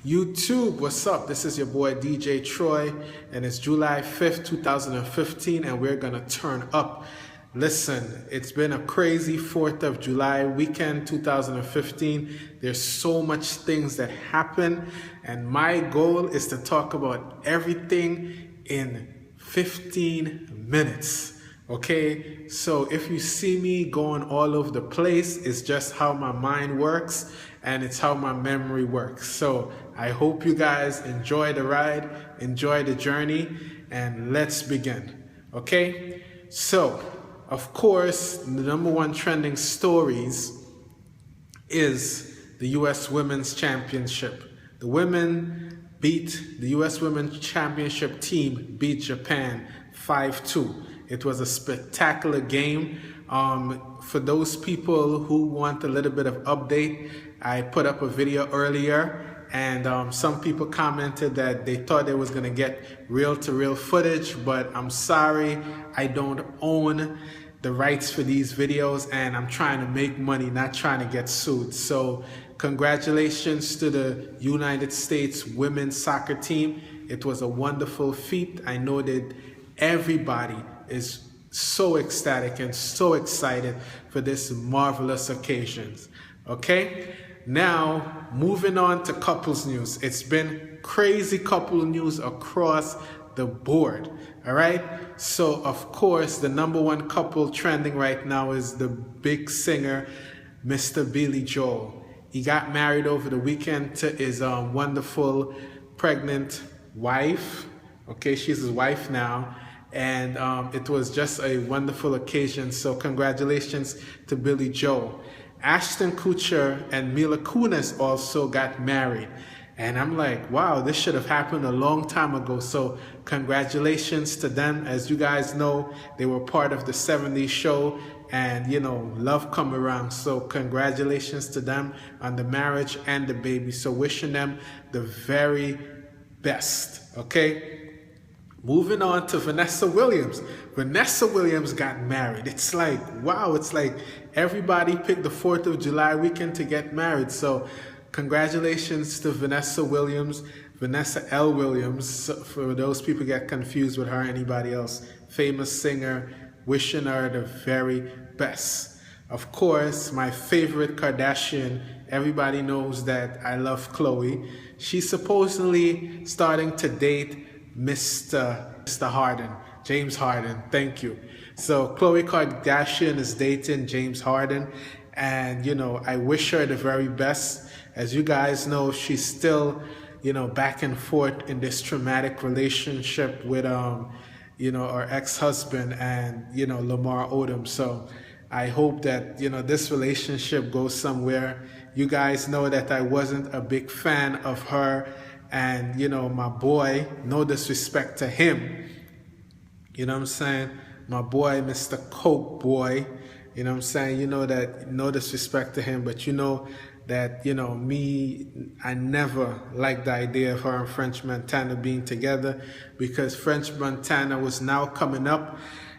YouTube, what's up? This is your boy DJ Troy, and it's July 5th, 2015, and we're gonna turn up. Listen, it's been a crazy 4th of July weekend 2015. There's so much things that happen, and my goal is to talk about everything in 15 minutes. Okay, so if you see me going all over the place, it's just how my mind works and it's how my memory works. So I hope you guys enjoy the ride, enjoy the journey, and let's begin. Okay, so of course, the number one trending stories is the U.S. Women's Championship. The U.S. Women's Championship team beat Japan 5-2. It was a spectacular game. For those people who want a little bit of update, I put up a video earlier, and some people commented that they thought they was going to get reel-to-reel footage, but I'm sorry, I don't own the rights for these videos, and I'm trying to make money, not trying to get sued. So congratulations to the United States women's soccer team. It was a wonderful feat. I know that everybody is so ecstatic and so excited for this marvelous occasion. Okay, now moving on to couples news. It's been crazy couple news across the board. All right, so of course the number one couple trending right now is the big singer Mr. Billy Joel. He got married over the weekend to his wonderful pregnant wife. Okay, she's his wife now. And it was just a wonderful occasion. So congratulations to Billy Joel. Ashton Kutcher and Mila Kunis also got married. And I'm like, wow, this should have happened a long time ago. So congratulations to them. As you guys know, they were part of the 70s show. And, you know, love come around. So congratulations to them on the marriage and the baby. So wishing them the very best. Okay? Moving on to Vanessa Williams. Vanessa Williams got married. It's like, wow, it's like everybody picked the 4th of July weekend to get married. So congratulations to Vanessa Williams, Vanessa L. Williams, for those people get confused with her, anybody else, famous singer, wishing her the very best. Of course, my favorite Kardashian, everybody knows that I love Khloe. She's supposedly starting to date Mr. Harden, James Harden, thank you. So Khloe Kardashian is dating James Harden, and you know, I wish her the very best. As you guys know, she's still, you know, back and forth in this traumatic relationship with you know, her ex-husband and, you know, Lamar Odom. So I hope that, you know, this relationship goes somewhere. You guys know that I wasn't a big fan of her. And, you know, my boy, no disrespect to him, you know what I'm saying? My boy, Mr. Coke Boy, you know what I'm saying? You know that, no disrespect to him, but you know that, you know, me, I never liked the idea of her and French Montana being together, because French Montana was now coming up,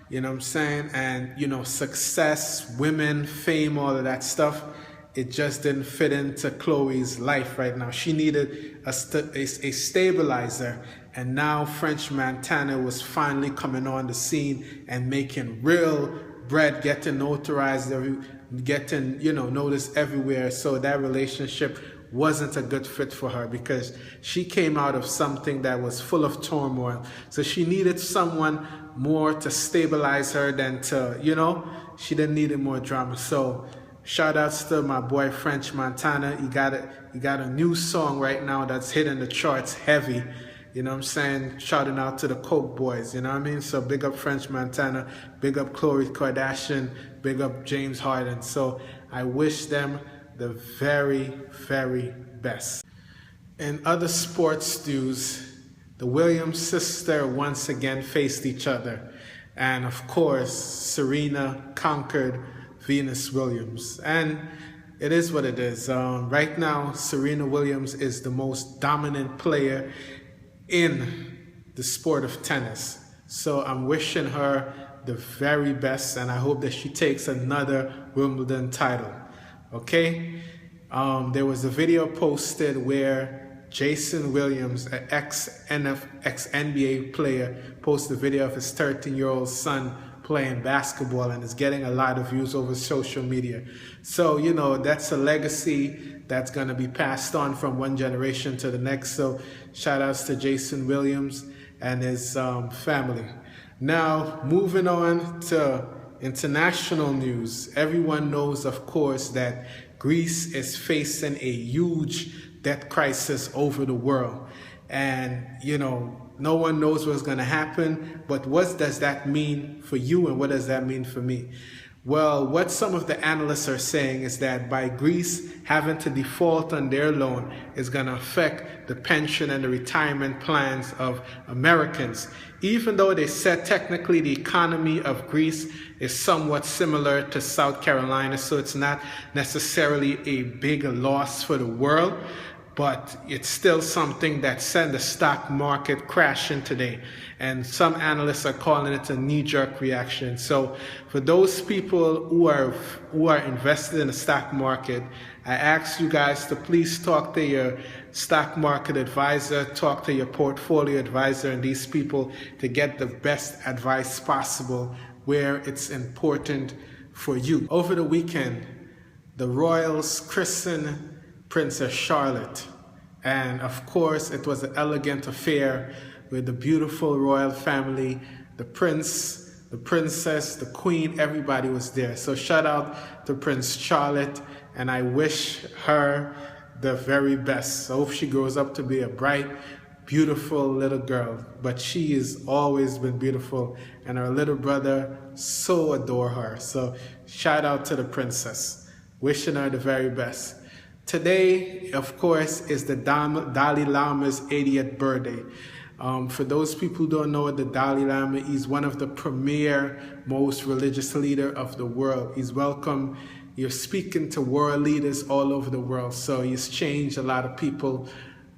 you know what I'm saying? And, you know, success, women, fame, all of that stuff. It just didn't fit into Khloe's life right now. She needed a stabilizer, and now French Montana was finally coming on the scene and making real bread, getting notarized, getting, you know, noticed everywhere. So that relationship wasn't a good fit for her, because she came out of something that was full of turmoil. So she needed someone more to stabilize her than to, you know, she didn't need more drama. So shout outs to my boy French Montana. He got a new song right now that's hitting the charts heavy. You know what I'm saying? Shouting out to the Coke boys, you know what I mean? So big up French Montana, big up Khloe Kardashian, big up James Harden. So I wish them the very, very best. In other sports news, the Williams sisters once again faced each other. And of course, Serena conquered Venus Williams, and it is what it is. Right now, Serena Williams is the most dominant player in the sport of tennis. So I'm wishing her the very best, and I hope that she takes another Wimbledon title. Okay? There was a video posted where Jason Williams, an ex-NBA player, posted a video of his 13-year-old son playing basketball, and is getting a lot of views over social media. So, you know, that's a legacy that's going to be passed on from one generation to the next. So shout outs to Jason Williams and his family. Now, moving on to international news. Everyone knows, of course, that Greece is facing a huge debt crisis over the world. And, you know, no one knows what's going to happen, but what does that mean for you and what does that mean for me? Well, what some of the analysts are saying is that by Greece having to default on their loan is going to affect the pension and the retirement plans of Americans. Even though they said technically the economy of Greece is somewhat similar to South Carolina, so it's not necessarily a big loss for the world, but it's still something that sent the stock market crashing today. And some analysts are calling it a knee-jerk reaction. So for those people who are invested in the stock market, I ask you guys to please talk to your stock market advisor, talk to your portfolio advisor and these people to get the best advice possible where it's important for you. Over the weekend, the royals christened Princess Charlotte. And of course, it was an elegant affair with the beautiful royal family, the prince, the princess, the queen, everybody was there. So shout out to Prince Charlotte, and I wish her the very best. I hope she grows up to be a bright, beautiful little girl. But she has always been beautiful, and her little brother so adore her. So shout out to the princess, wishing her the very best. Today, of course, is the Dalai Lama's 80th birthday. For those people who don't know the Dalai Lama, he's one of the premier, most religious leader of the world. He's welcome. You're speaking to world leaders all over the world. So he's changed a lot of people's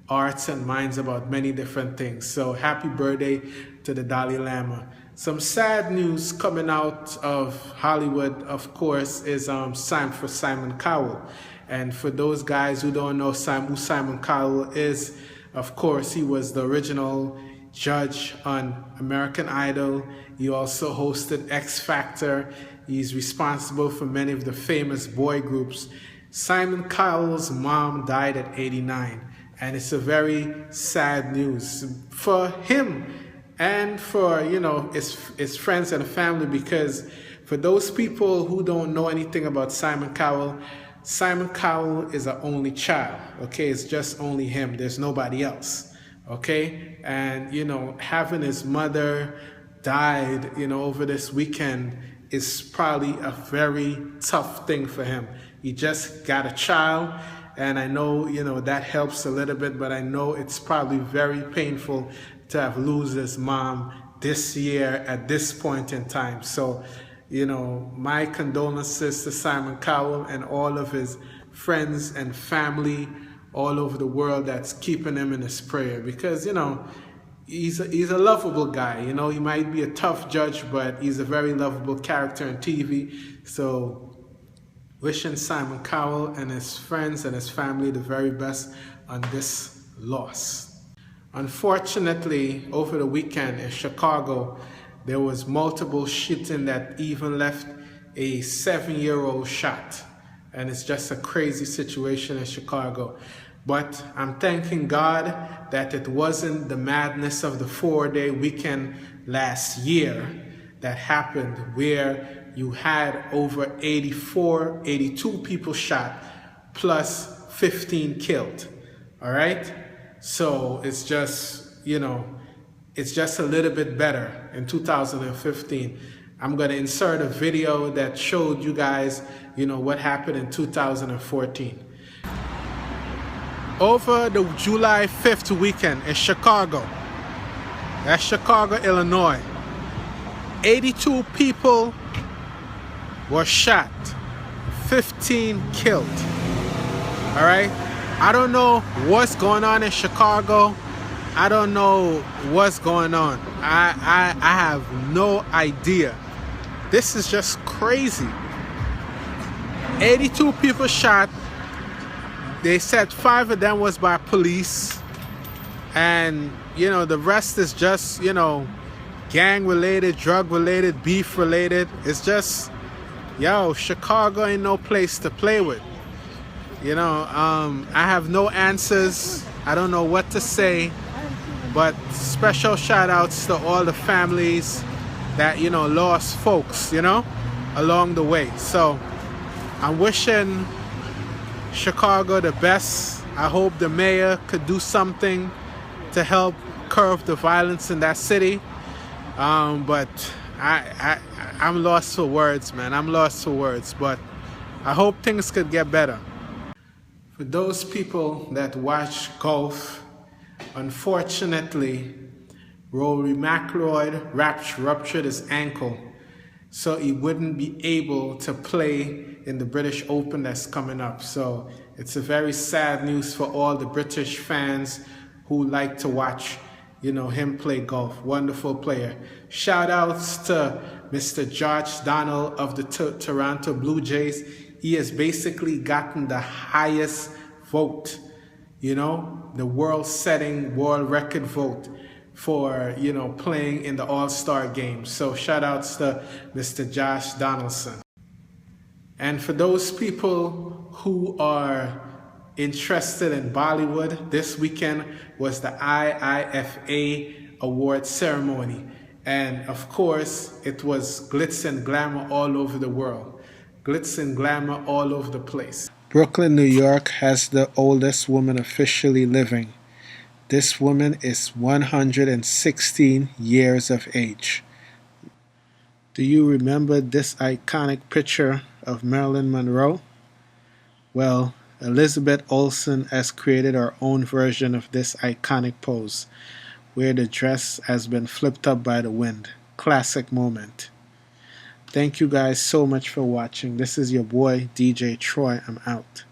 hearts and minds about many different things. So happy birthday to the Dalai Lama. Some sad news coming out of Hollywood, of course, is for Simon Cowell. And for those guys who don't know who Simon Cowell is, of course, he was the original judge on American Idol. He also hosted X Factor. He's responsible for many of the famous boy groups. Simon Cowell's mom died at 89. And it's a very sad news for him and for, you know, his friends and family, because for those people who don't know anything about Simon Cowell is an only child, okay? It's just only him. There's nobody else, okay? And, you know, having his mother died, you know, over this weekend is probably a very tough thing for him. He just got a child, and I know, you know, that helps a little bit, but I know it's probably very painful to have lose his mom this year at this point in time. So, you know, my condolences to Simon Cowell and all of his friends and family all over the world that's keeping him in his prayer, because, you know, he's a lovable guy. You know, he might be a tough judge, but he's a very lovable character on TV. So wishing Simon Cowell and his friends and his family the very best on this loss. Unfortunately, over the weekend in Chicago, there was multiple shooting that even left a 7-year-old shot. And it's just a crazy situation in Chicago. But I'm thanking God that it wasn't the madness of the 4-day weekend last year that happened, where you had over 82 people shot plus 15 killed. All right? So it's just, you know, it's just a little bit better in 2015. I'm going to insert a video that showed you guys, you know, what happened in 2014. Over the July 5th weekend in Chicago, that's Chicago, Illinois, 82 people were shot, 15 killed. All right? I don't know what's going on in Chicago. I don't know what's going on. I have no idea. This is just crazy. 82 people shot. They said 5 of them was by police. And, you know, the rest is just, you know, gang related, drug related, beef related. It's just, yo, Chicago ain't no place to play with. You know, I have no answers. I don't know what to say. But special shout outs to all the families that, you know, lost folks, you know, along the way. So I'm wishing Chicago the best. I hope the mayor could do something to help curb the violence in that city. But I'm lost for words, man. I'm lost for words. But I hope things could get better. For those people that watch golf, unfortunately, Rory McIlroy ruptured his ankle, so he wouldn't be able to play in the British Open that's coming up. So it's a very sad news for all the British fans who like to watch, you know, him play golf. Wonderful player. Shout outs to Mr. Josh Donald of the Toronto Blue Jays. He has basically gotten the highest vote, you know, the world-setting, world record vote for, you know, playing in the All-Star game. So shout outs to Mr. Josh Donaldson. And for those people who are interested in Bollywood, this weekend was the IIFA award ceremony. And of course, it was glitz and glamour all over the world. Glitz and glamour all over the place. Brooklyn, New York has the oldest woman officially living. This woman is 116 years of age. Do you remember this iconic picture of Marilyn Monroe? Well, Elizabeth Olsen has created her own version of this iconic pose, where the dress has been flipped up by the wind. Classic moment. Thank you guys so much for watching. This is your boy, DJ Troy. I'm out.